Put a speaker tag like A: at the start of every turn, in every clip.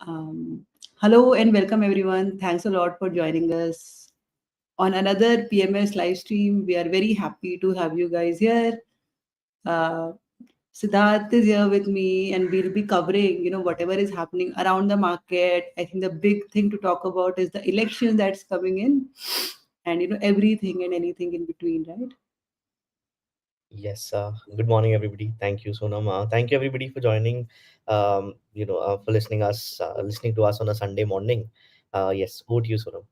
A: Um, Hello and welcome everyone. Thanks a lot for joining us on another PMS live stream. We are very happy to have you guys here. Uh, Siddharth is here with me, and we'll be covering, whatever is happening around the market. I think the big thing to talk about is the election that's coming in, and everything and anything in between, right?
B: Yes. Good morning, everybody. Thank you, Sonam. Thank you, everybody, for joining. For listening to us on a Sunday morning. Yes. Over to you, Sonam.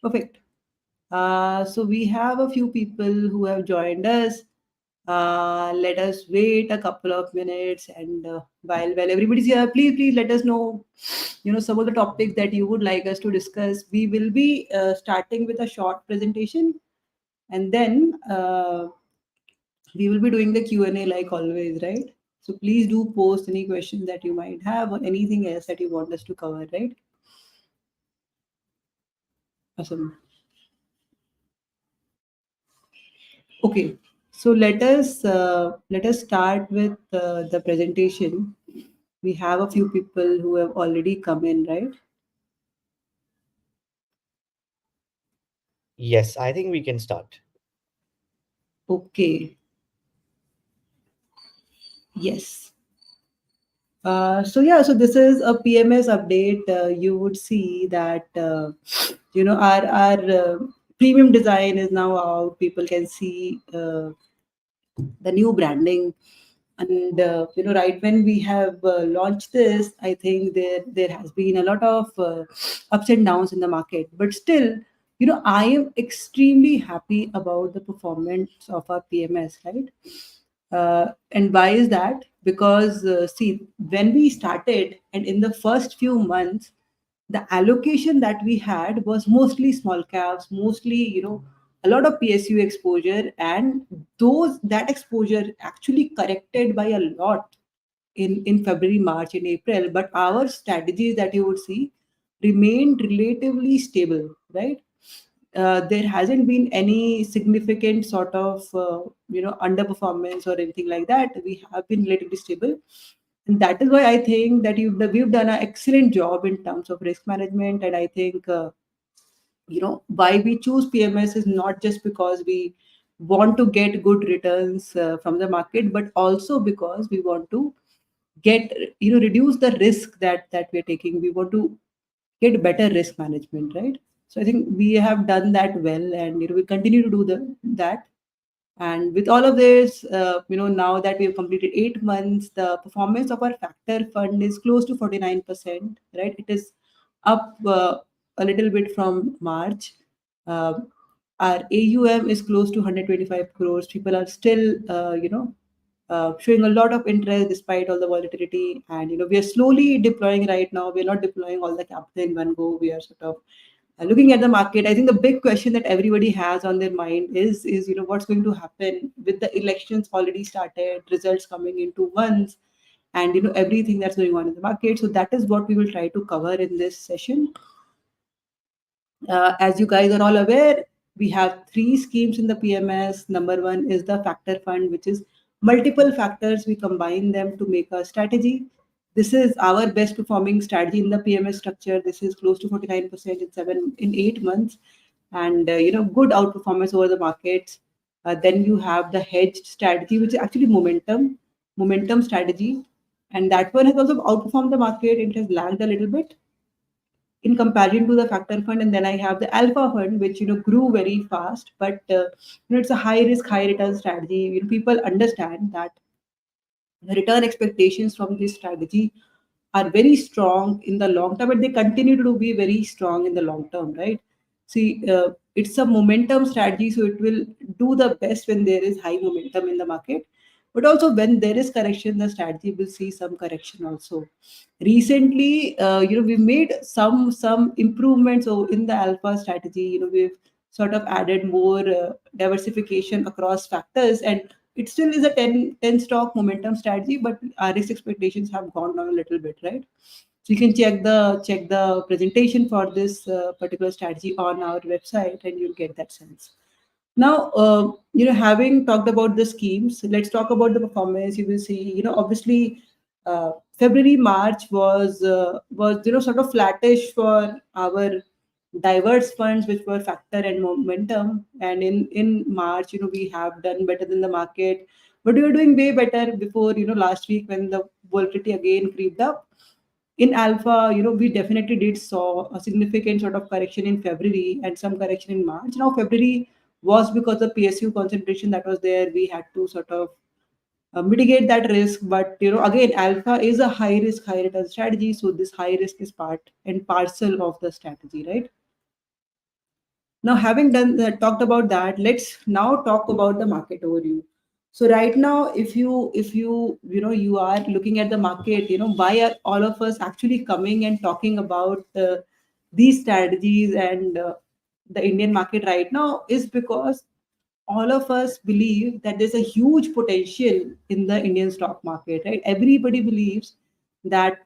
A: Perfect. So we have a few people who have joined us. Let us wait a couple of minutes, and while everybody's here, please let us know, some of the topics that you would like us to discuss. We will be starting with a short presentation, and then we will be doing the Q&A like always, right? So please do post any questions that you might have or anything else that you want us to cover, right? Awesome. Okay, so let us start with the presentation. We have a few people who have already come in, right?
B: Yes, I think we can start.
A: Okay, yes. So yeah, so this is a PMS update. You would see that our premium design is now out. People can see the new branding, and right when we have launched this, I think there has been a lot of ups and downs in the market, but still, I am extremely happy about the performance of our PMS, right? And why is that? Because see, when we started and in the first few months, the allocation that we had was mostly small caps, mostly, a lot of PSU exposure, and those that exposure actually corrected by a lot in February, March, and April. But our strategies that you would see remained relatively stable, right? There hasn't been any significant sort of underperformance or anything like that. We have been relatively stable, and that is why I think that we've done an excellent job in terms of risk management. And I think why we choose PMS is not just because we want to get good returns from the market, but also because we want to get reduce the risk that we're taking. We want to get better risk management, right? So I think we have done that well, and we continue to do that. And with all of this, now that we have completed 8 months, the performance of our factor fund is close to 49%, right? It is up a little bit from March. Uh, our AUM is close to 125 crores. People are still, showing a lot of interest despite all the volatility. And, we are slowly deploying right now. We are not deploying all the capital in one go. We are sort of looking at the market. I think the big question that everybody has on their mind is what's going to happen with the elections already started, results coming in 2 months, and everything that's going on in the market. So that is what we will try to cover in this session. As you guys are all aware, we have three schemes in the PMS. Number one is the factor fund, which is multiple factors. We combine them to make a strategy. This is our best performing strategy in the PMS structure. This is close to 49% in 8 months, and good outperformance over the markets. Then you have the hedged strategy, which is actually momentum strategy, and that one has also outperformed the market. It has lagged a little bit in comparison to the factor fund. And then I have the alpha fund, which grew very fast, but it's a high risk high return strategy. People understand that the return expectations from this strategy are very strong in the long term, and they continue to be very strong in the long term, right? See, it's a momentum strategy, so it will do the best when there is high momentum in the market. But also when there is correction, the strategy will see some correction also. Recently, we made some improvements in the alpha strategy. We've sort of added more diversification across factors, and it still is a 10 stock momentum strategy, but our risk expectations have gone down a little bit, right? So you can check the presentation for this particular strategy on our website, and you'll get that sense. Now, having talked about the schemes, let's talk about the performance. You will see, obviously, February, March was sort of flattish for our diverse funds, which were factor and momentum. And in March, we have done better than the market, but we were doing way better before last week when the volatility again creeped up. In alpha, we definitely did saw a significant sort of correction in February and some correction in March. Now February was because the PSU concentration that was there. We had to sort of mitigate that risk. But again, alpha is a high risk, high return strategy. So this high risk is part and parcel of the strategy, right? Now, having talked about that, let's now talk about the market overview. So right now, if you are looking at the market, why are all of us actually coming and talking about these strategies and the Indian market right now is because all of us believe that there's a huge potential in the Indian stock market, right? Everybody believes that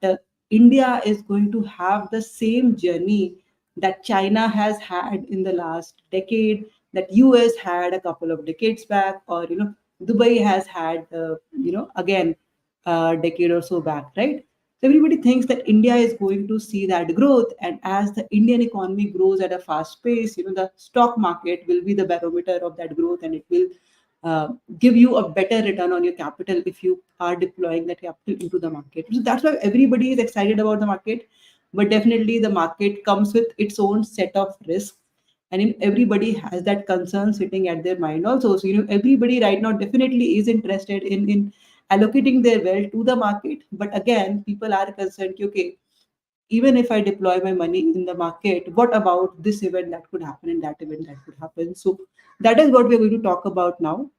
A: India is going to have the same journey that China has had in the last decade, that US had a couple of decades back, or Dubai has had, again, a decade or so back, right? So everybody thinks that India is going to see that growth, and as the Indian economy grows at a fast pace, the stock market will be the barometer of that growth, and it will give you a better return on your capital if you are deploying that capital into the market. So that's why everybody is excited about the market, but definitely the market comes with its own set of risks, and everybody has that concern sitting at their mind also. So everybody right now definitely is interested in allocating their wealth to the market. But again, people are concerned, okay, even if I deploy my money in the market, what about this event that could happen and that event that could happen? So that is what we're going to talk about now.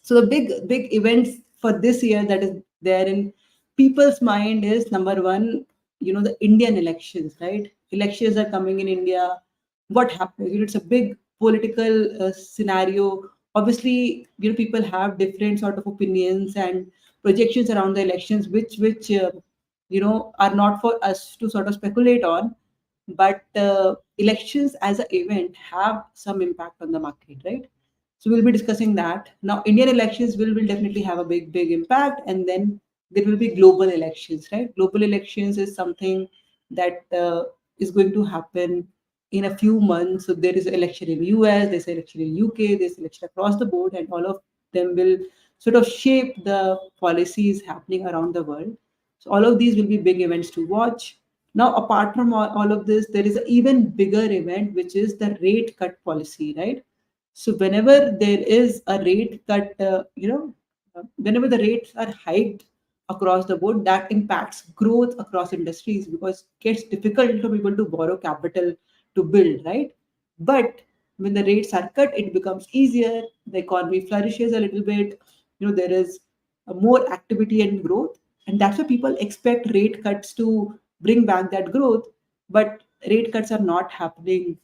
A: So the big events for this year that is there in people's mind is, number one, the Indian elections, right? Elections are coming in India. What happens? It's a big political scenario. Obviously, people have different sort of opinions and projections around the elections, which are not for us to sort of speculate on. But elections as an event have some impact on the market, right? So we'll be discussing that. Now, Indian elections will definitely have a big impact, and then there will be global elections, right? Global elections is something that is going to happen in a few months. So there is an election in US, there's an election in UK, there's election across the board, and all of them will sort of shape the policies happening around the world. So all of these will be big events to watch. Now, apart from all of this, there is an even bigger event, which is the rate cut policy, right? So whenever there is a rate cut, whenever the rates are hiked across the board, that impacts growth across industries because it gets difficult for people to borrow capital to build, right? But when the rates are cut, it becomes easier. The economy flourishes a little bit. There is more activity and growth, and that's why people expect rate cuts to bring back that growth. But rate cuts are not happening,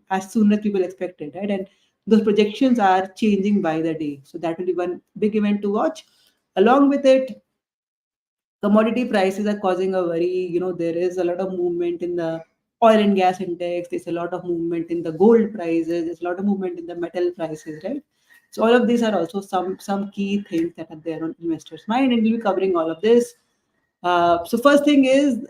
A: as soon as people expected, right? And those projections are changing by the day. So that will be one big event to watch. Along with it, commodity prices are causing a worry. There is a lot of movement in the oil and gas index. There's a lot of movement in the gold prices. There's a lot of movement in the metal prices, right? So all of these are also some key things that are there on investors' mind, and we'll be covering all of this. So first thing is,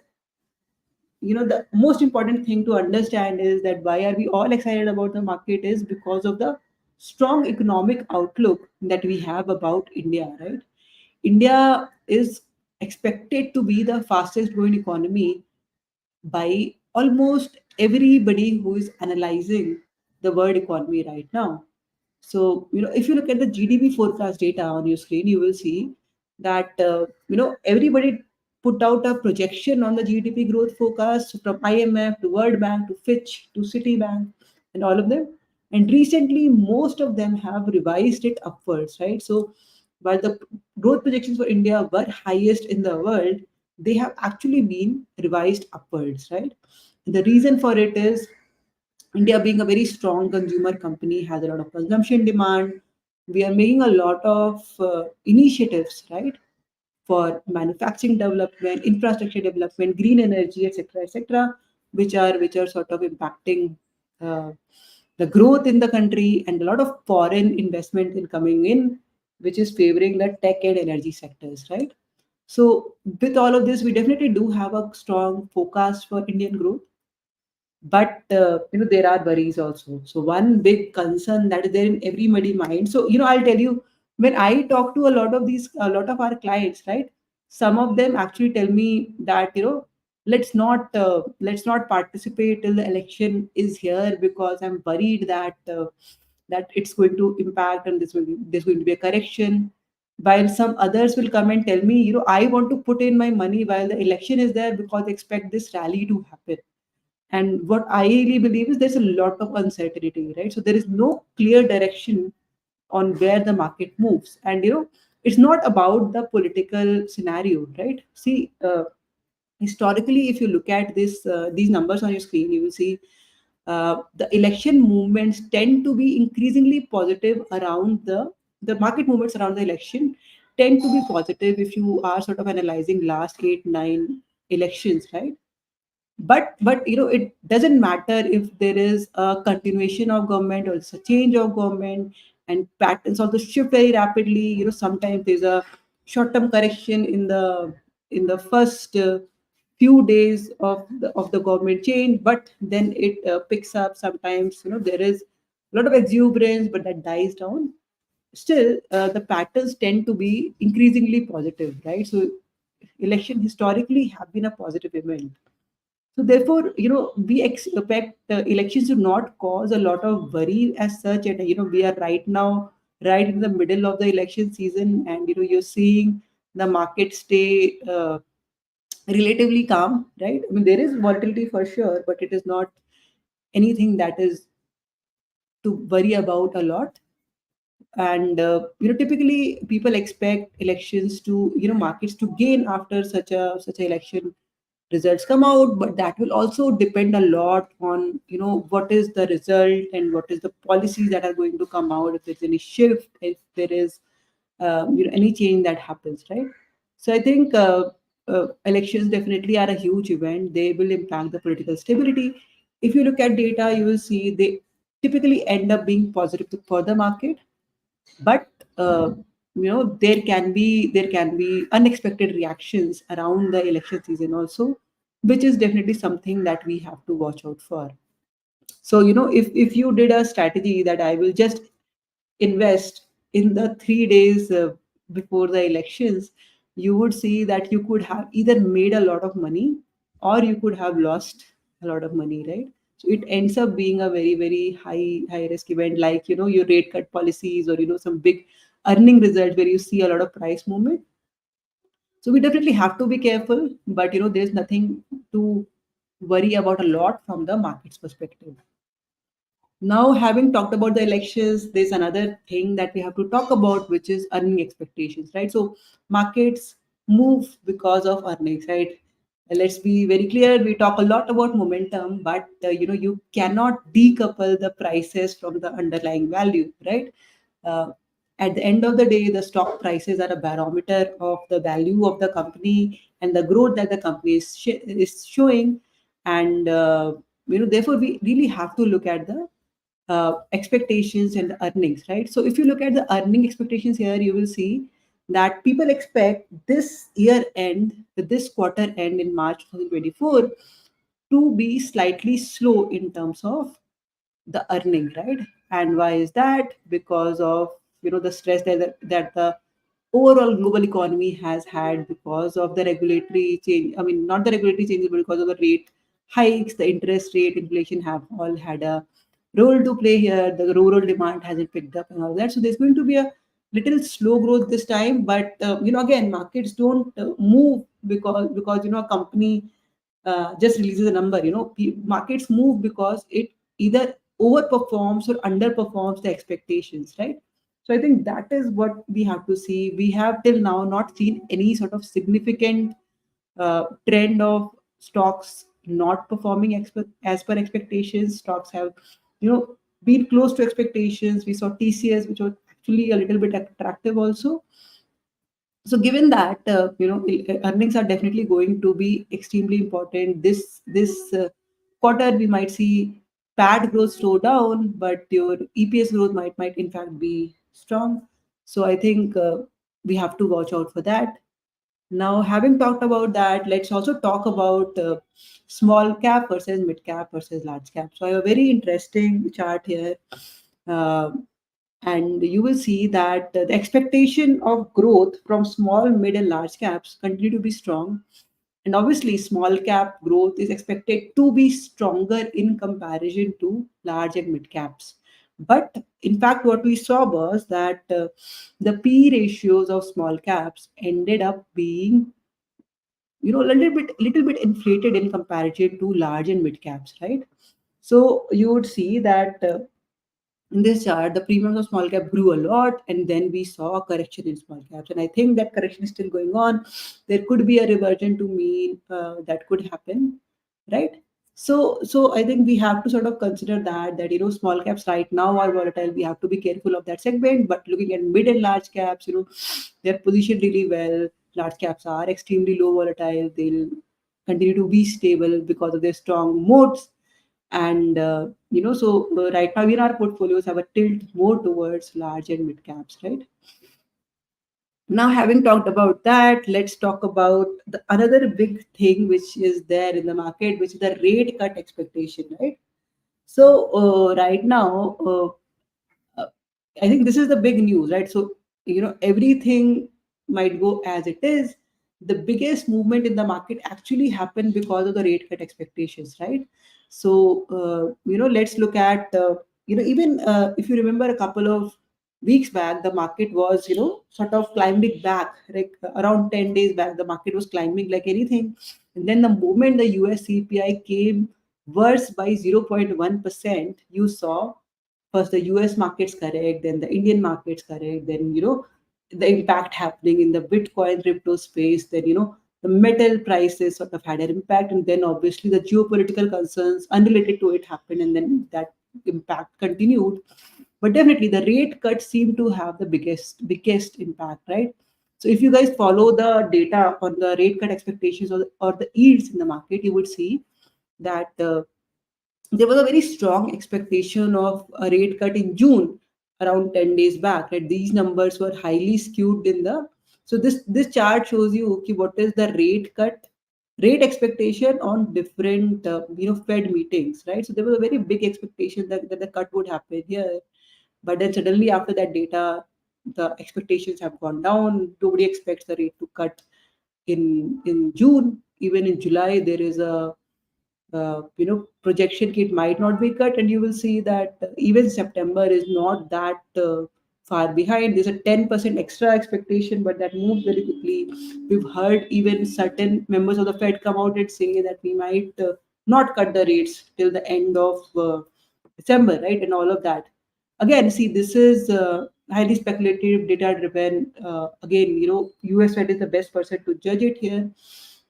A: the most important thing to understand is that why are we all excited about the market is because of the strong economic outlook that we have about India, right? India is expected to be the fastest growing economy by almost everybody who is analyzing the world economy right now. So, if you look at the GDP forecast data on your screen, you will see that, everybody put out a projection on the GDP growth forecast from IMF to World Bank to Fitch to Citibank and all of them. And recently, most of them have revised it upwards, right? So, while the growth projections for India were highest in the world, they have actually been revised upwards, right? And the reason for it is India being a very strong consumer company has a lot of consumption demand. We are making a lot of initiatives, right, for manufacturing development, infrastructure development, green energy, etc., which are sort of impacting uh, the growth in the country, and a lot of foreign investment in coming in, which is favoring the tech and energy sectors, right? So with all of this, we definitely do have a strong forecast for Indian growth, but there are worries also. So one big concern that is there in everybody mind. So I'll tell you, when I talk to a lot of our clients, right, some of them actually tell me that let's not participate till the election is here, because I'm worried that it's going to impact, and there's going to be a correction. While some others will come and tell me, I want to put in my money while the election is there, because I expect this rally to happen. And what I really believe is there's a lot of uncertainty, right? So there is no clear direction on where the market moves. And it's not about the political scenario, right? See, historically, if you look at these numbers on your screen, you will see the election movements tend to be increasingly positive around the market movements around the election tend to be positive if you are sort of analyzing last 8 9 elections, right? But it doesn't matter if there is a continuation of government or it's a change of government, and patterns also shift very rapidly. Sometimes there's a short term correction in the first few days of the government change, but then it picks up. Sometimes there is a lot of exuberance, but that dies down. Still, the patterns tend to be increasingly positive, right? So election historically have been a positive event. So therefore, we expect elections to not cause a lot of worry as such. And we are right now right in the middle of the election season, and you're seeing the market stay relatively calm, right? I mean, there is volatility for sure, but it is not anything that is to worry about a lot. And typically people expect elections to markets to gain after such a election results come out, but that will also depend a lot on what is the result and what is the policies that are going to come out, if there's any shift, if there is any change that happens, right? So I think elections definitely are a huge event. They will impact the political stability. If you look at data, you will see they typically end up being positive for the market, but there can be unexpected reactions around the election season also, which is definitely something that we have to watch out for. So if you did a strategy that I will just invest in the 3 days before the elections, you would see that you could have either made a lot of money or you could have lost a lot of money, right? So it ends up being a very, very high risk event, like your rate cut policies, or some big earning results where you see a lot of price movement. So we definitely have to be careful, but there's nothing to worry about a lot from the market's perspective. Now, having talked about the elections, there's another thing that we have to talk about, which is earning expectations, right? So, markets move because of earnings, right? Let's be very clear. We talk a lot about momentum, but you cannot decouple the prices from the underlying value, right? Uh, at the end of the day, the stock prices are a barometer of the value of the company and the growth that the company is showing, and therefore we really have to look at the expectations and the earnings, right? So if you look at the earning expectations here, you will see that people expect this year end, this quarter end in March 2024, to be slightly slow in terms of the earning, right? And why is that? Because of the stress that the overall global economy has had because of the regulatory change. I mean, not the regulatory changes, but because of the rate hikes, the interest rate, inflation have all had a role to play here. The rural demand hasn't picked up and all that. So there's going to be a little slow growth this time. But again, markets don't move because a company just releases a number. Markets move because it either overperforms or underperforms the expectations, right? So I think that is what we have to see. We have till now not seen any sort of significant trend of stocks not performing as per expectations. Stocks have, been close to expectations. We saw TCS, which was actually a little bit attractive also. So given that earnings are definitely going to be extremely important this quarter, we might see PAT growth slow down, but your EPS growth might in fact be strong. So I think we have to watch out for that. Now, having talked about that, let's also talk about small cap versus mid cap versus large cap. So, I have a very interesting chart here. Uh, and you will see that the expectation of growth from small, mid, and large caps continue to be strong. And obviously, small cap growth is expected to be stronger in comparison to large and mid caps. But in fact, what we saw was that the P ratios of small caps ended up being, a little bit inflated in comparison to large and mid caps, right? So you would see that in this chart, the premiums of small cap grew a lot, and then we saw a correction in small caps. And I think that correction is still going on. There could be a reversion to mean that could happen, right? So I think we have to sort of consider that small caps right now are volatile. We have to be careful of that segment. But looking at mid and large caps, they're positioned really well. Large caps are extremely low volatile. They'll continue to be stable because of their strong moats. And right now in our portfolios have a tilt more towards large and mid caps, right? Now, having talked about that, let's talk about the another big thing which is there in the market, which is the rate cut expectation, right? So right now, uh, I think this is the big news, right? So, everything might go as it is. The biggest movement in the market actually happened because of the rate cut expectations, right? So, let's look at, even if you remember a couple of weeks back, the market was, sort of climbing back, like around 10 days back, the market was climbing like anything. And then the moment the US CPI came worse by 0.1%, you saw first the US markets correct, then the Indian markets correct, then the impact happening in the Bitcoin crypto space, then the metal prices sort of had an impact, and then obviously the geopolitical concerns unrelated to it happened, and then that impact continued. But definitely the rate cuts seem to have the biggest impact, right? So if you guys follow the data on the rate cut expectations or the yields in the market, you would see that there was a very strong expectation of a rate cut in June around 10 days back. Right? These numbers were highly skewed in the. So this chart shows you okay, what is the rate expectation on different Fed meetings, right? So there was a very big expectation that the cut would happen here, but then suddenly after that data, the expectations have gone down. Nobody expects the rate to cut in June. Even in July, there is a projection kit might not be cut, and you will see that even September is not that far behind. There's a 10% extra expectation, but that moved very quickly. We've heard even certain members of the Fed come out and say that we might not cut the rates till the end of December, right? And all of that. Again, see, this is highly speculative, data driven. Again, US Fed is the best person to judge it here,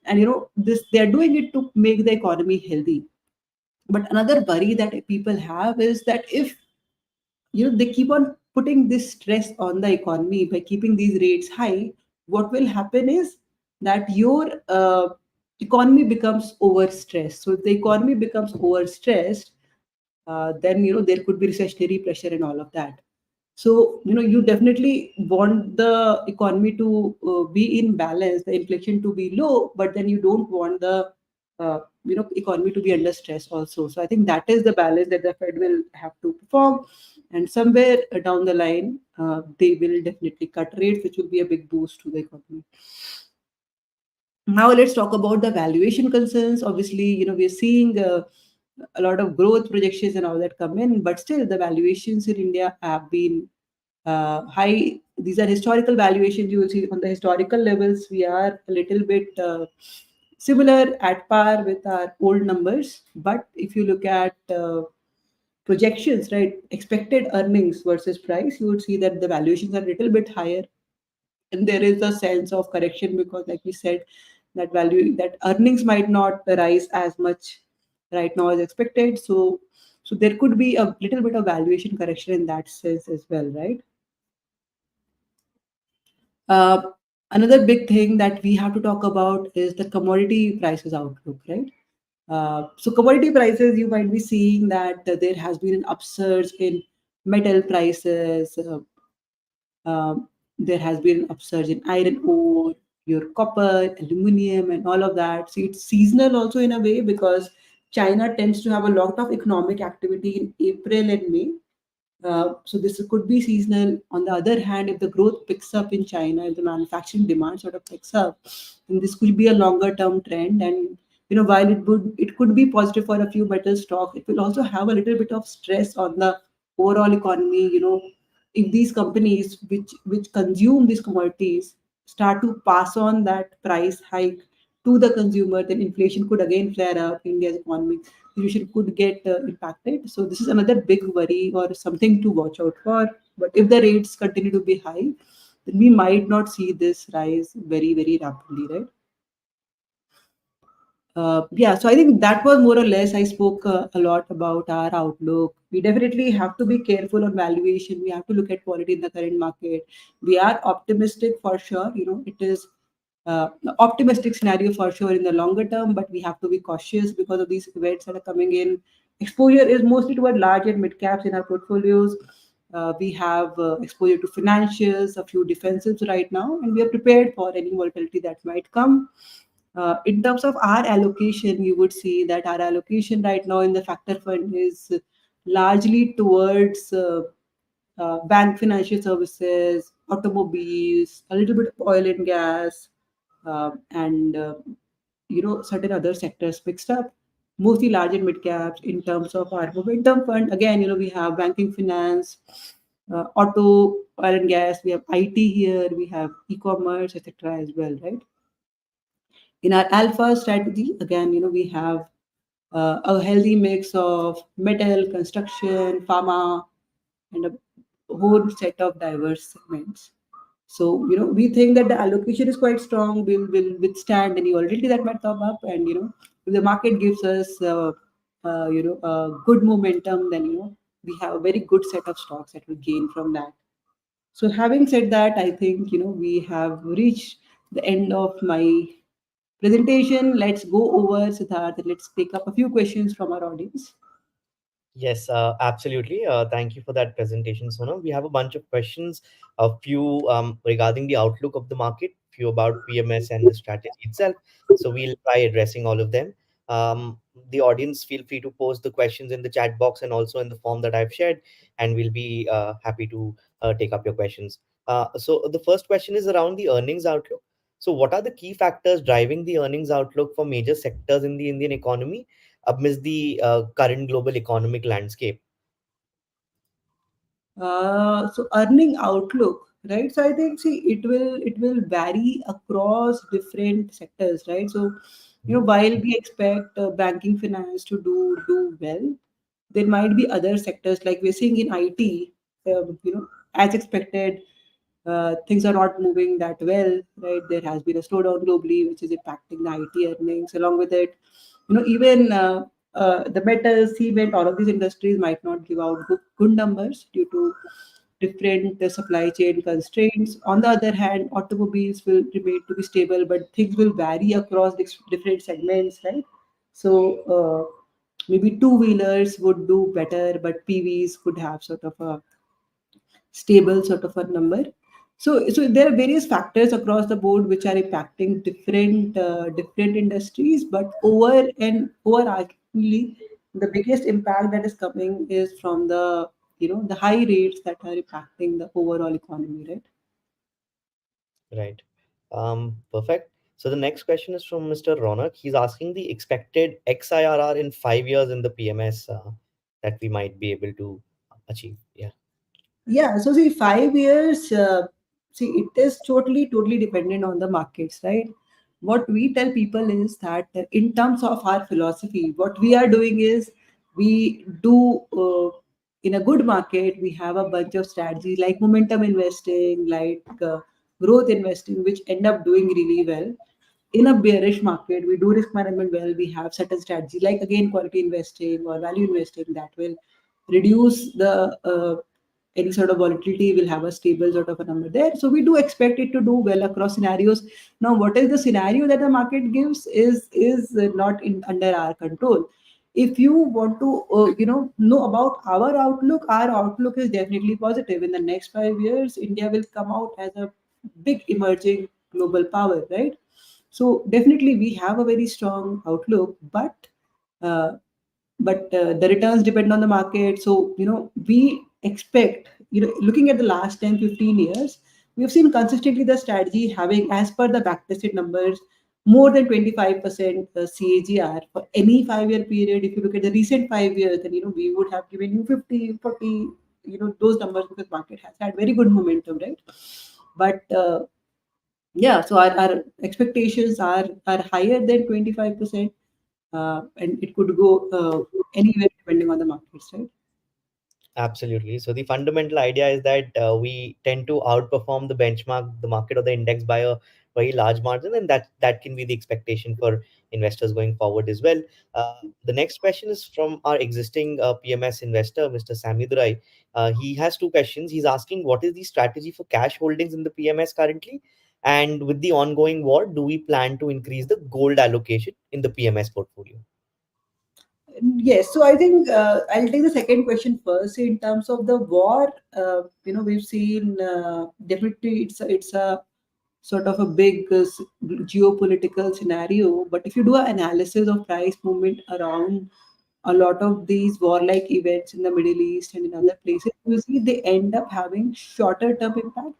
A: and this they are doing it to make the economy healthy. But another worry that people have is that if they keep on putting this stress on the economy by keeping these rates high, what will happen is that your economy becomes overstressed. So if the economy becomes overstressed, then there could be recessionary pressure and all of that. So you definitely want the economy to be in balance, the inflation to be low, but then you don't want the economy to be under stress also. So I think that is the balance that the Fed will have to perform, and somewhere down the line, they will definitely cut rates, which will be a big boost to the economy. Now let's talk about the valuation concerns. Obviously, we're seeing a lot of growth projections and all that come in, but still the valuations in India have been high. These are historical valuations. You will see on the historical levels, we are a little bit similar at par with our old numbers. But if you look at projections, right, expected earnings versus price, you would see that the valuations are a little bit higher, and there is a sense of correction because, like we said, that earnings might not rise as much right now as expected. So there could be a little bit of valuation correction in that sense as well, right? Uh, Another big thing that we have to talk about is the commodity prices outlook, right? So commodity prices, you might be seeing that there has been an upsurge in metal prices. There has been an upsurge in iron ore. your copper, aluminum, and all of that. See, it's seasonal also in a way because China tends to have a lot of economic activity in April and May. So this could be seasonal. On the other hand, if the growth picks up in China, if the manufacturing demand sort of picks up, then this could be a longer term trend. And while it could be positive for a few metal stocks, it will also have a little bit of stress on the overall economy. If these companies which consume these commodities start to pass on that price hike to the consumer, then inflation could again flare up. India's economy usually could get impacted. So this is another big worry or something to watch out for. But if the rates continue to be high, then we might not see this rise very, very rapidly, right? Yeah, so I think that was more or less. I spoke a lot about our outlook. We definitely have to be careful on valuation. We have to look at quality in the current market. We are optimistic for sure. It is optimistic scenario for sure in the longer term, but we have to be cautious because of these events that are coming in. Exposure is mostly toward large and mid caps in our portfolios. We have exposure to financials, a few defensives right now, and we are prepared for any volatility that might come. In terms of our allocation, you would see that our allocation right now in the factor fund is largely towards bank financial services, automobiles, a little bit of oil and gas, and certain other sectors mixed up. Mostly large and mid caps. In terms of our momentum fund, again, we have banking, finance, auto, oil and gas. We have IT here. We have e-commerce, etc. as well, right? In our alpha strategy, again, we have a healthy mix of metal, construction, pharma, and a whole set of diverse segments. So, we think that the allocation is quite strong, will withstand any volatility that might come up. And, if the market gives us, a good momentum, then, we have a very good set of stocks that will gain from that. So, having said that, I think, we have reached the end of my presentation. Let's go over, Siddharth, and let's take up a few questions from our audience.
B: Yes, absolutely. Thank you for that presentation, Sonam. We have a bunch of questions, a few regarding the outlook of the market, few about PMS and the strategy itself. So we'll try addressing all of them. The audience, feel free to post the questions in the chat box and also in the form that I've shared, and we'll be happy to take up your questions. So the first question is around the earnings outlook. So what are the key factors driving the earnings outlook for major sectors in the Indian economy amidst the current global economic landscape?
A: So earning outlook, right? So I think, see, it will vary across different sectors, right? So
B: Mhm.
A: while we expect banking finance to do well, there might be other sectors like we're seeing in IT. As expected, things are not moving that well, right? There has been a slowdown globally, which is impacting the IT earnings. Along with it, even the metal, cement, all of these industries might not give out good numbers due to different supply chain constraints. On the other hand, automobiles will remain to be stable, but things will vary across different segments, right? So maybe two wheelers would do better, but PVs could have sort of a stable sort of a number. So there are various factors across the board which are impacting different industries, but overarchingly, the biggest impact that is coming is from the high rates that are impacting the overall economy, right?
B: Right. Perfect. So the next question is from Mr. Ronak. He's asking the expected XIRR in 5 years in the PMS that we might be able to achieve. Yeah.
A: Yeah, so see, 5 years, see, it is totally dependent on the markets, right? What we tell people is that in terms of our philosophy, what we are doing is we do, in a good market, we have a bunch of strategies like momentum investing, like growth investing, which end up doing really well. In a bearish market, we do risk management well. We have certain strategies like again quality investing or value investing that will reduce the any sort of volatility, will have a stable sort of a number there. So we do expect it to do well across scenarios. Now, what is the scenario that the market gives is not in under our control. If you want to know about our outlook is definitely positive. In the next 5 years, India will come out as a big emerging global power, right? So definitely we have a very strong outlook, uh, but the returns depend on the market. So we expect, looking at the last 10, 15 years, we have seen consistently the strategy having, as per the backtested numbers, more than 25% CAGR for any 5-year period. If you look at the recent 5 years, then we would have given you 50, 40, those numbers, because market has had very good momentum, right? But yeah, so our expectations are higher than 25%, and it could go anywhere depending on the markets, right?
B: Absolutely. So the fundamental idea is that we tend to outperform the benchmark, the market or the index by a very large margin, and that can be the expectation for investors going forward as well. The next question is from our existing PMS investor, Mr. Samidrai. He has two questions. He's asking, what is the strategy for cash holdings in the PMS currently? And with the ongoing war, do we plan to increase the gold allocation in the PMS portfolio?
A: Yes, so I think I'll take the second question first. In terms of the war, we've seen, definitely it's a sort of a big geopolitical scenario. But if you do an analysis of price movement around a lot of these warlike events in the Middle East and in other places, you see they end up having shorter term impact,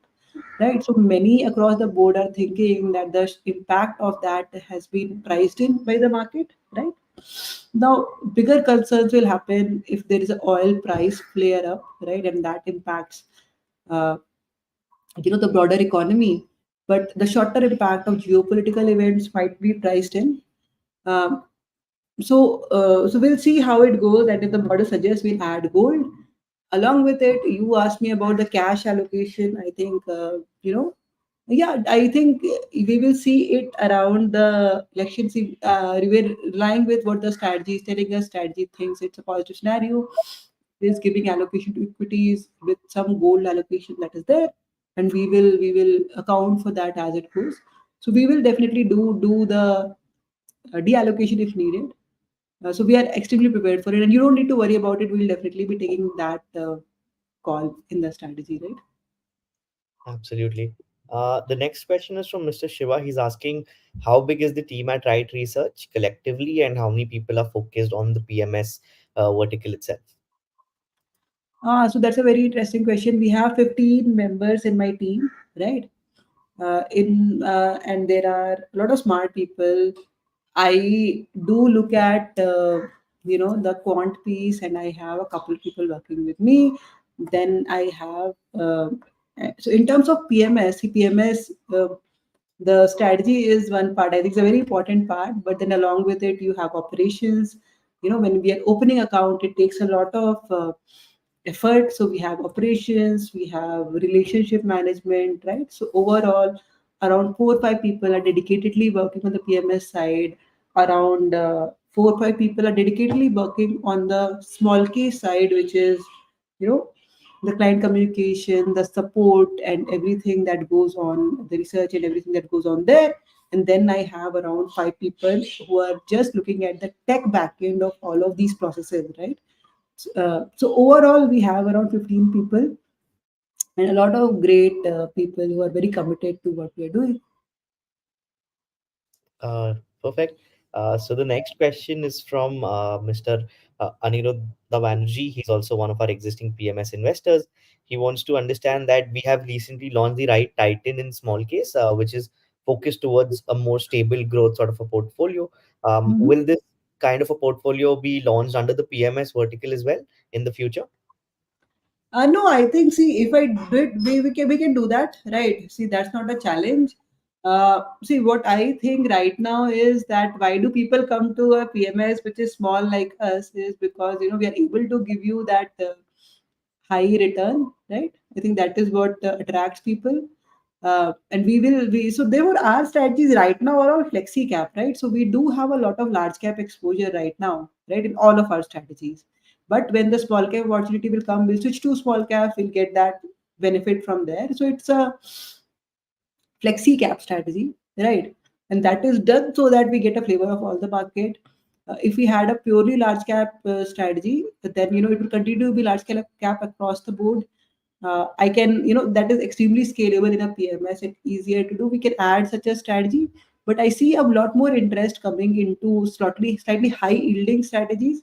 A: right? So many across the board are thinking that the impact of that has been priced in by the market, right? Now, bigger concerns will happen if there is an oil price flare up, right? And that impacts, uh, the broader economy. But the shorter impact of geopolitical events might be priced in. Um, so we'll see how it goes, and if the model suggests, we'll add gold. Along with it, you asked me about the cash allocation. I think, yeah, I think we will see it around the election. See, we're relying with what the strategy is telling us. Strategy thinks it's a positive scenario. Is giving allocation to equities with some gold allocation that is there, and we will account for that as it goes. So we will definitely do the deallocation if needed. So we are extremely prepared for it, and you don't need to worry about it. We'll definitely be taking that call in the strategy, right?
B: Absolutely. The next question is from Mr. Shiva. He's asking, how big is the team at Wright Research collectively, and how many people are focused on the PMS vertical itself?
A: So that's a very interesting question. We have 15 members in my team, right? In And there are a lot of smart people. I do look at the quant piece, and I have a couple people working with me. Then I have so in terms of PMS, PMS, the strategy is one part. I think it's a very important part. But then along with it, you have operations. When we are opening account, it takes a lot of effort. So we have operations, we have relationship management, right? So overall, around 4 or 5 people are dedicatedly working on the PMS side. Around 4 or 5 people are dedicatedly working on the small case side, which is, you know, the client communication, the support, and everything that goes on, the research and everything that goes on there. And then I have around 5 people who are just looking at the tech backend of all of these processes, right? So overall, we have around 15 people, and a lot of great people who are very committed to what we are doing.
B: Perfect. So the next question is from Mr. Anirudh Banerjee. He's also one of our existing PMS investors. He wants to understand that we have recently launched the Right Titan in small case, which is focused towards a more stable growth sort of a portfolio.
A: Mhm.
B: Will this kind of a portfolio be launched under the PMS vertical as well in the future?
A: No, I think, see, if I do it, we can do that, right? See, that's not a challenge. See, what I think right now is that why do people come to a PMS which is small like us, is because we are able to give you that high return, right? I think that is what attracts people. And we so there were our strategies right now are all flexi cap, right? So we do have a lot of large cap exposure right now, right, in all of our strategies. But when the small cap opportunity will come, we'll switch to small cap, we'll get that benefit from there. So it's a flexi cap strategy, right? And that is done so that we get a flavor of all the market. If we had a purely large cap strategy, then it will continue to be large cap across the board. I can, that is extremely scalable in a PMS. It's easier to do. We can add such a strategy, but I see a lot more interest coming into slightly high yielding strategies.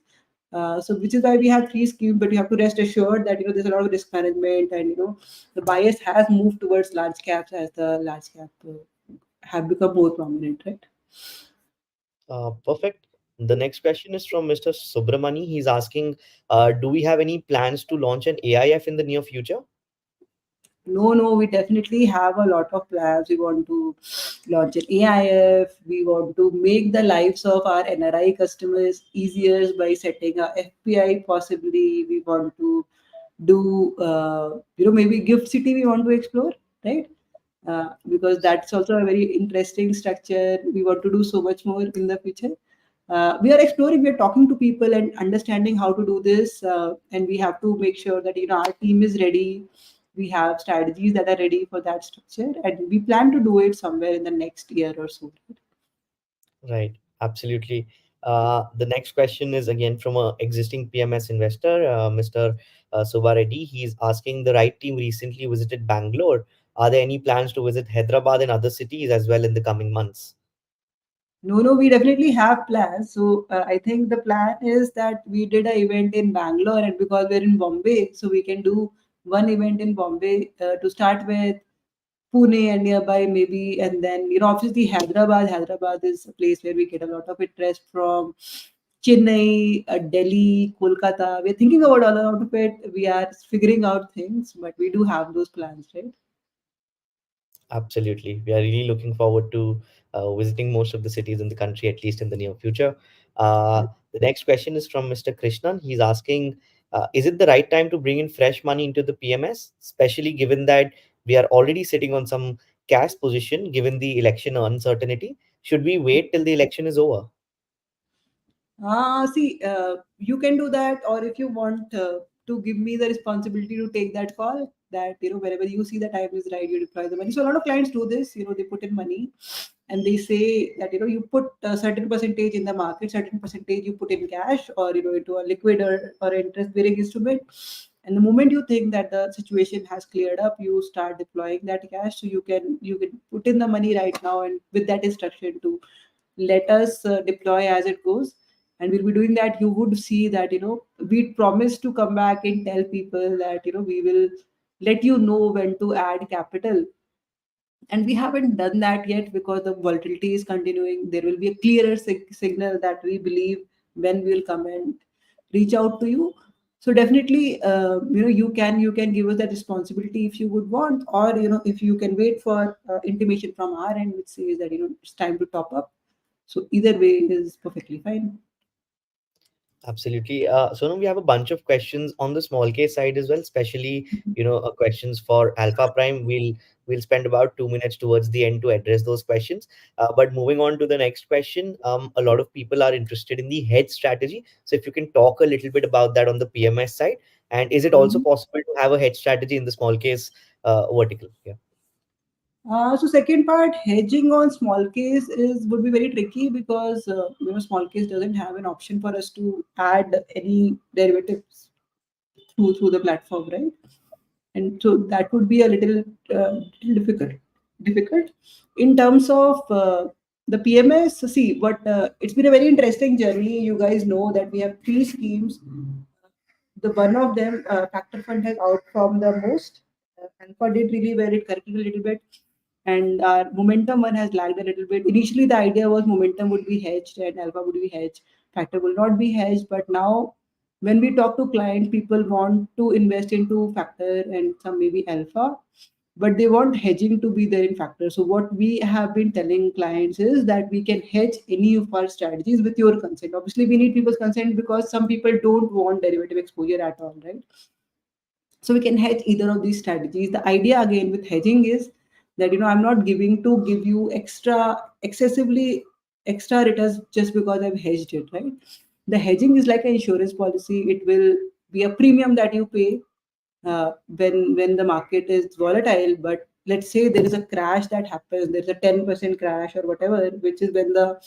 A: So which is why we have three schemes, but you have to rest assured that there's a lot of risk management, and the bias has moved towards large caps as the large cap have become more prominent, right?
B: Perfect. The next question is from Mr. Subramani. He's asking, do we have any plans to launch an AIF in the near future?
A: No, no, we definitely have a lot of plans. We want to launch an AIF. We want to make the lives of our NRI customers easier by setting a FPI possibly. We want to do, maybe Gift City we want to explore, right? Because that's also a very interesting structure. We want to do so much more in the future. We are exploring, we are talking to people and understanding how to do this, and we have to make sure that our team is ready. We have strategies that are ready for that structure, and we plan to do it somewhere in the next year or so.
B: Right, absolutely. The next question is again from a existing PMS investor, Mr. Subba Reddy. He's asking, the right team recently visited Bangalore. Are there any plans to visit Hyderabad and other cities as well in the coming months?
A: No, no, we definitely have plans. So I think the plan is that we did an event in Bangalore, and because we're in Bombay, so we can do one event in Bombay to start with, Pune and nearby maybe, and then obviously Hyderabad. Hyderabad is a place where we get a lot of interest from. Chennai, Delhi, Kolkata. We're thinking about all of it. We are figuring out things, but we do have those plans, right?
B: Absolutely. We are really looking forward to visiting most of the cities in the country, at least in the near future. The next question is from Mr. Krishnan. He's asking, is it the right time to bring in fresh money into the PMS, especially given that we are already sitting on some cash position given the election uncertainty? Should we wait till the election is over?
A: See, you can do that, or if you want to give me the responsibility to take that call, that wherever you see the time is right, you deploy the money. So a lot of clients do this. They put in money, and they say that you put a certain percentage in the market, certain percentage you put in cash, or into a liquid or interest bearing instrument. And the moment you think that the situation has cleared up, you start deploying that cash. So you can put in the money right now, and with that instruction to let us deploy as it goes, and we'll be doing that. You would see that we promise to come back and tell people that we will let you know when to add capital, and we haven't done that yet because the volatility is continuing. There will be a clearer signal that we believe when we'll come and reach out to you. So definitely, you can give us that responsibility if you would want, or if you can wait for intimation from our end which says that it's time to top up. So either way is perfectly fine.
B: Absolutely. Sonam, we have a bunch of questions on the small case side as well, especially, questions for Alpha Prime. We'll spend about 2 minutes towards the end to address those questions. But moving on to the next question, a lot of people are interested in the hedge strategy. So if you can talk a little bit about that on the PMS side, and is it also
A: Mhm.
B: possible to have a hedge strategy in the small case vertical? Yeah.
A: So second part, hedging on small case is would be very tricky because small case doesn't have an option for us to add any derivatives through the platform, right? And so that would be a little difficult in terms of the PMS. See, what it's been a very interesting journey. You guys know that we have three schemes. The one of them, factor fund, has outperformed the most. Alpha did really well. It corrected a little bit, and our momentum one has lagged a little bit. Initially, the idea was momentum would be hedged and alpha would be hedged. Factor will not be hedged, but now when we talk to clients, people want to invest into factor and some maybe alpha, but they want hedging to be there in factor. So what we have been telling clients is that we can hedge any of our strategies with your consent. Obviously, we need people's consent because some people don't want derivative exposure at all, right? So we can hedge either of these strategies. The idea again with hedging is that I'm not giving to give you excessively extra returns just because I've hedged it, right? The hedging is like an insurance policy. It will be a premium that you pay when the market is volatile, but let's say there is a crash that happens, there's a 10% crash or whatever, which is when the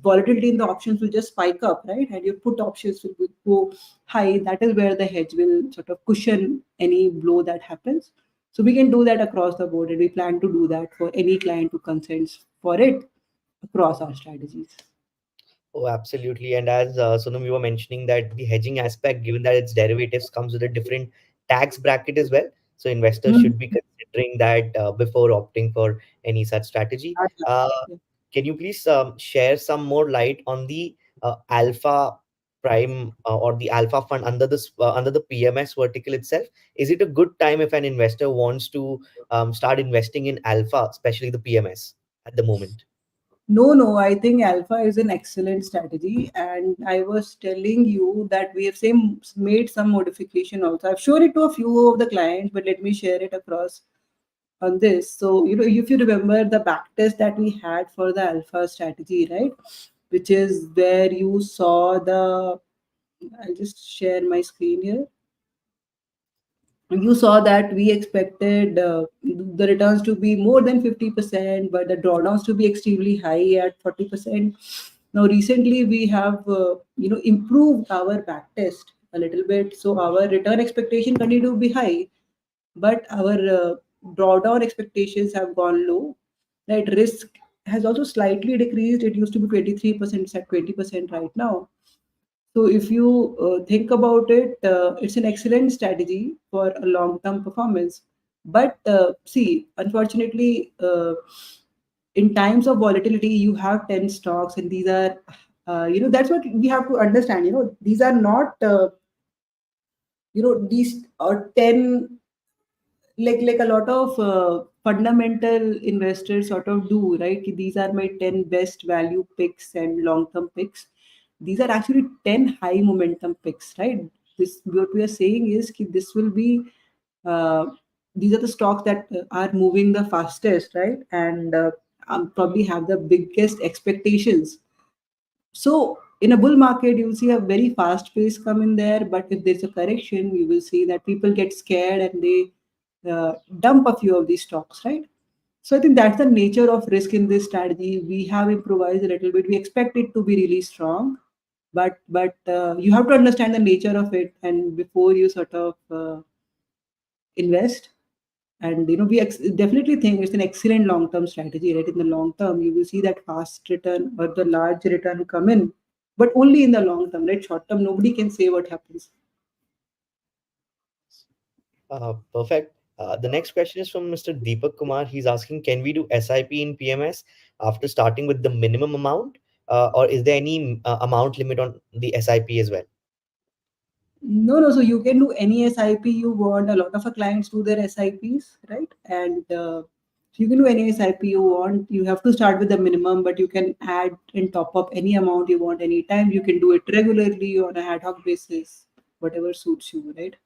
A: volatility in the options will just spike up, right? And your put options will go high. That is where the hedge will sort of cushion any blow that happens. So we can do that across the board, and we plan to do that for any client who consents for it across our strategies.
B: Oh, absolutely. And as Sonam, you were mentioning that the hedging aspect, given that its derivatives comes with a different tax bracket as well, so investors
A: Hmm.
B: should be considering that before opting for any such strategy. Uh,
A: Yeah.
B: can you please share some more light on the alpha prime or the alpha fund under this under the PMS vertical itself? Is it a good time if an investor wants to start investing in alpha, especially the PMS at the moment?
A: No, no, I think alpha is an excellent strategy. And I was telling you that we have made some modification also. I've shown it to a few of the clients, but let me share it across on this. So, if you remember the backtest that we had for the alpha strategy, right? Which is where you saw I'll just share my screen here. You saw that we expected the returns to be more than 50%, but the drawdowns to be extremely high at 40%. Now, recently we have improved our backtest a little bit, so our return expectation continue to be high, but our drawdown expectations have gone low. Right, risk has also slightly decreased. It used to be 23%, it's at 20% right now. So if you think about it, it's an excellent strategy for a long-term performance. But see, unfortunately, in times of volatility, you have 10 stocks, and these are, that's what we have to understand. These are not, these are 10, like a lot of fundamental investors sort of do, right? Ki these are my 10 best value picks and long term picks. These are actually 10 high momentum picks, right? This what we are saying is ki this will be uh, these are the stocks that are moving the fastest, right? And probably have the biggest expectations. So in a bull market, you will see a very fast pace come in there. But if there's a correction, you will see that people get scared and they dump a few of these stocks, right? So I think that's the nature of risk in this strategy. We have improvised a little bit. We expect it to be really strong, but you have to understand the nature of it, and before you sort of invest. And definitely think it's an excellent long-term strategy, right? In the long term, you will see that fast return or the large return come in, but only in the long term, right? Short term, nobody can say what happens.
B: Perfect. The next question is from Mr. Deepak Kumar. He's asking, can we do SIP in PMS after starting with the minimum amount, or is there any amount limit on the SIP as well?
A: No, no. So you can do any SIP you want. A lot of our clients do their SIPs, right? And you can do any SIP you want. You have to start with the minimum, but you can add and top up any amount you want anytime. You can do it regularly on a ad hoc basis, whatever suits you, right?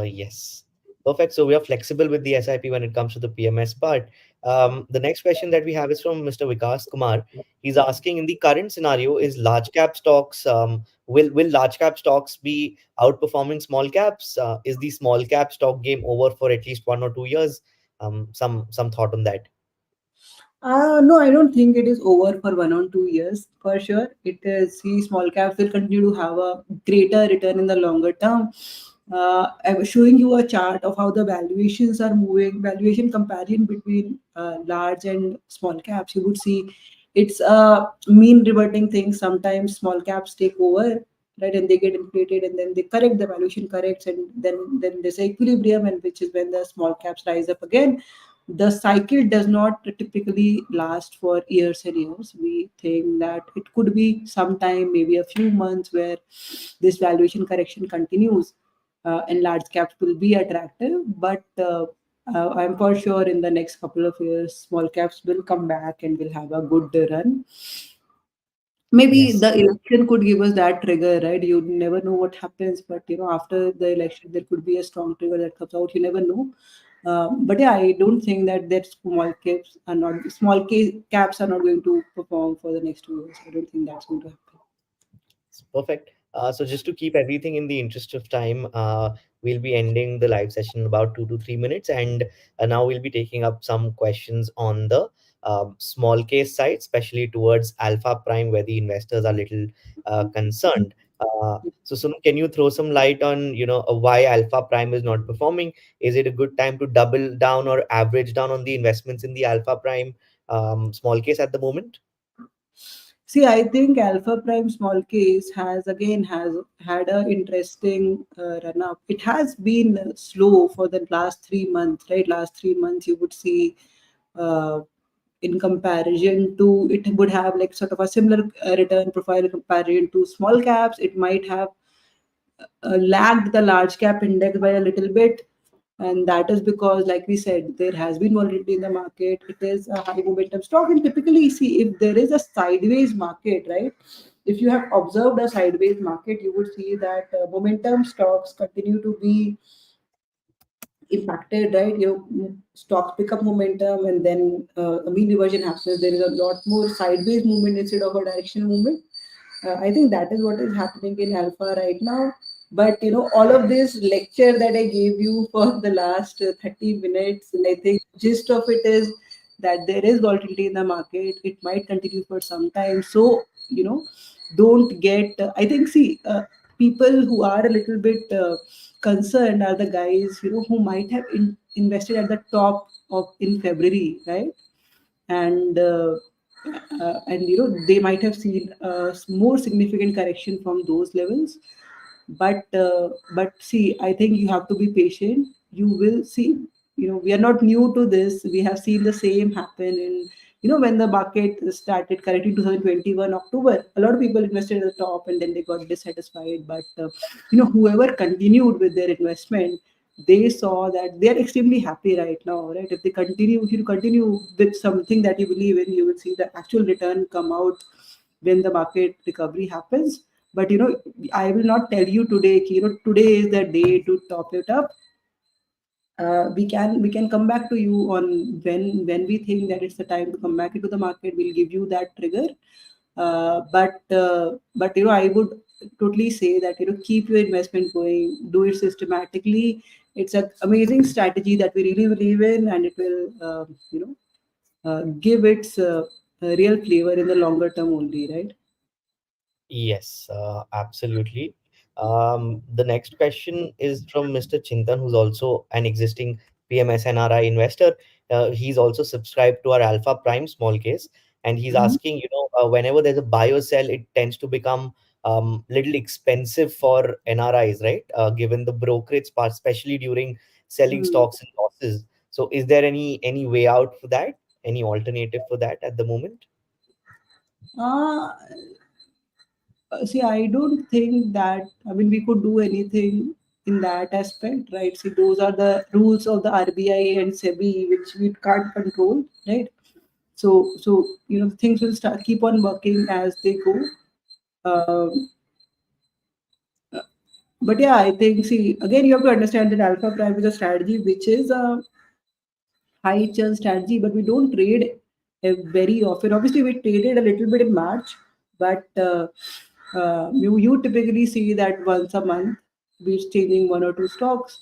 B: Yes. Perfect. So we are flexible with the SIP when it comes to the PMS part. The next question that we have is from Mr. Vikas Kumar. He's asking, in the current scenario, is large cap stocks will large cap stocks be outperforming small caps? Is the small cap stock game over for at least 1 or 2 years? Some thought on that.
A: No, I don't think it is over for 1 or 2 years. For sure, it is. See, small caps will continue to have a greater return in the longer term. I was showing you a chart of how the valuations are moving, valuation comparison between large and small caps. You would see it's a mean reverting thing. Sometimes small caps take over, right, and they get inflated, and then they correct, the valuation corrects, and then there's equilibrium, and which is when the small caps rise up again. The cycle does not typically last for years and years. We think that it could be sometime, maybe a few months, where this valuation correction continues, and large caps will be attractive. But I'm for sure in the next couple of years, small caps will come back and will have a good run. Maybe
B: Yes.
A: the election could give us that trigger, right? You never know what happens, but after the election, there could be a strong trigger that comes out. You never know. But yeah, I don't think that small caps are not going to perform for the next 2 years. I don't think that's going to happen.
B: Perfect. So just to keep everything in the interest of time, we'll be ending the live session in about 2 to 3 minutes, and now we'll be taking up some questions on the small case side, especially towards Alpha Prime, where the investors are little concerned. So, Sunil, can you throw some light on, why Alpha Prime is not performing? Is it a good time to double down or average down on the investments in the Alpha Prime small case at the moment?
A: See, I think Alpha Prime small case has had a interesting run up. It has been slow for the last 3 months, right? Last 3 months, you would see, uh, in comparison to, it would have like sort of a similar return profile in comparison to small caps. It might have lagged the large cap index by a little bit, and that is because, like we said, there has been volatility in the market. It is a high momentum stock, and typically, see, if there is a sideways market, right, if you have observed a sideways market, you would see that momentum stocks continue to be impacted, right? Stocks pick up momentum, and then a mean reversion happens. There is a lot more sideways movement instead of a directional movement. I think that is what is happening in Alpha right now. But all of this lecture that I gave you for the last 30 minutes, I think gist of it is that there is volatility in the market. It might continue for some time. So, don't get. I think, see, people who are a little bit concerned are the guys, who might have invested at the top of in February, right? and they might have seen a more significant correction from those levels. But see, I think you have to be patient. You will see. We are not new to this. We have seen the same happen in, when the market started correcting 2021 October. A lot of people invested at the top and then they got dissatisfied. But whoever continued with their investment, they saw that they are extremely happy right now, right? If you continue with something that you believe in, you will see the actual return come out when the market recovery happens. But I will not tell you today, today is the day to top it up. We can come back to you on when we think that it's the time to come back into the market. We'll give you that trigger. But I would totally say that keep your investment going, do it systematically. It's an amazing strategy that we really believe in, and it will give its real flavor in the longer term only, right?
B: Yes, absolutely. The next question is from Mr. Chintan, who's also an existing PMS NRI investor. He's also subscribed to our Alpha Prime small case, and he's
A: Mhm.
B: asking, whenever there's a buy or sell, it tends to become little expensive for NRIs, right? Given the brokerage part, especially during selling
A: Hmm.
B: stocks and losses. So, is there any way out for that? Any alternative for that at the moment?
A: Uh, See, I don't think that, I mean, we could do anything in that aspect, right? See, those are the rules of the RBI and SEBI, which we can't control, right? So things will start keep on working as they go. Um, but yeah, I think, see, again, you have to understand that Alpha Prime is a strategy which is a high churn strategy, but we don't trade very often. Obviously, we traded a little bit in March, but you typically see that once a month we're changing one or two stocks,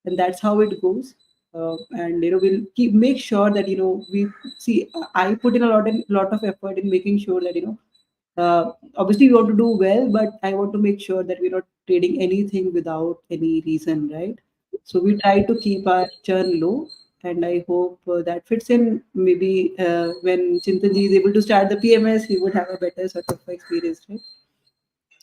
A: and that's how it goes. And we'll keep make sure that we see. I put in a lot of effort in making sure that obviously we want to do well, but I want to make sure that we're not trading anything without any reason, right? So we try to keep our churn low, and I hope that fits in. Maybe when Chintanji is able to start the PMS, he would have a better sort of experience, right?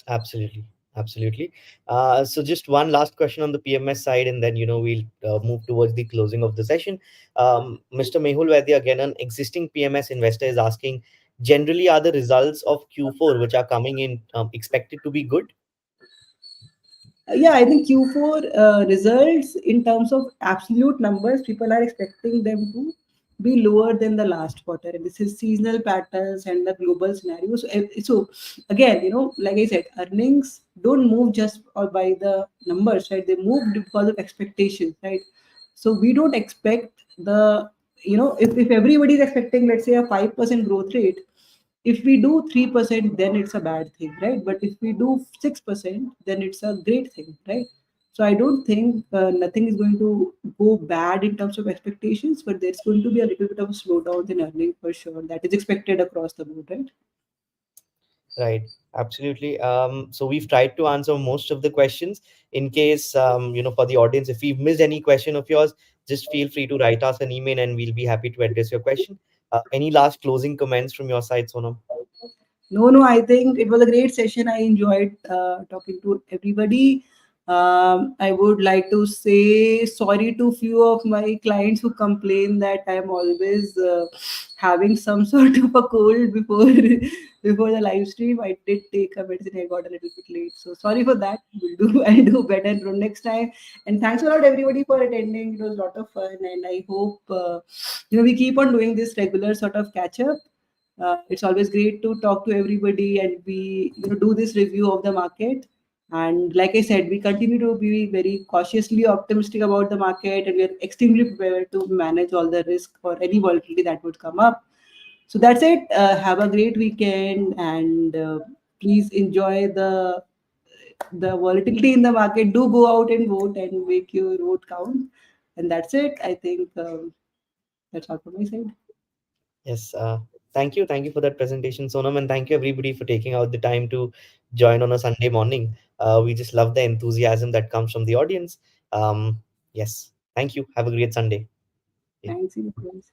B: Absolutely. Absolutely. So just one last question on the PMS side, and then we'll move towards the closing of the session. Mr. Mehul Vaidya, again, an existing PMS investor, is asking: generally, are the results of Q4 which are coming in expected to be good?
A: Yeah, I think Q4 results in terms of absolute numbers, people are expecting them to be lower than the last quarter. And this is seasonal patterns and the global scenario. So again, like I said, earnings don't move just by the numbers, right? They move because of expectations, right? So we don't expect if everybody is expecting, let's say, a 5% growth rate, If we do 3%, then it's a bad thing, right? But if we do 6%, then it's a great thing, right? So I don't think nothing is going to go bad in terms of expectations, but there's going to be a little bit of a slowdown in earning for sure. That is expected across the board, right?
B: Right, absolutely. So we've tried to answer most of the questions. In case, for the audience, if we've missed any question of yours, just feel free to write us an email and we'll be happy to address your question. Any last closing comments from your side, Sonam?
A: No, no, I think it was a great session. I enjoyed talking to everybody. I would like to say sorry to few of my clients who complain that I'm always having some sort of a cold before before the live stream. I did take a medicine. I got a little bit late, so sorry for that. We'll do I'll do better from next time. And thanks a lot everybody for attending. It was a lot of fun, and I hope we keep on doing this regular sort of catch up. It's always great to talk to everybody, and we do this review of the market. And like I said, we continue to be very cautiously optimistic about the market, and we are extremely prepared to manage all the risk or any volatility that would come up. So that's it. Have a great weekend, and please enjoy the volatility in the market. Do go out and vote and make your vote count. And that's it. I think that's all from my side.
B: Yes. Thank you. Thank you for that presentation, Sonam, and thank you everybody for taking out the time to join on a Sunday morning. We just love the enthusiasm that comes from the audience. Yes. Thank you. Have a great Sunday. Yeah.
A: Thanks, you guys.